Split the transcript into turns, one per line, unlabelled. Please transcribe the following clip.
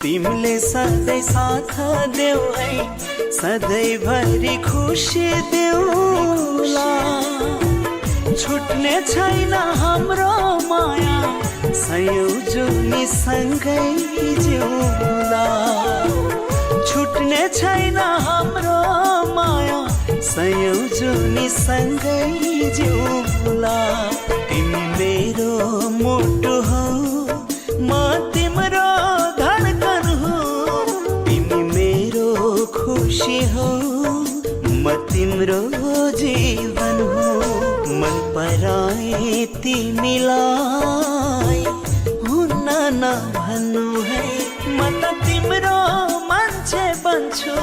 तिमीले सधैँ साथ देऊ है, सधैँभरि खुसी देऊला। छुट्ने छैन हाम्रो माया, सयौं जुनी सँगै जिउला। छुट्ने छैन हाम्रो माया, सयौं जुनी सँगै जिउला। तिमी मेरो मुटु हौ, म तिम्रो धडकन हो। तिमी मेरो खुसी हो, म तिम्रो जीवन हो। मन पराए तिमीलाई हुन्न नभन्नु है, म त तिम्रो मान्छे बन्छु।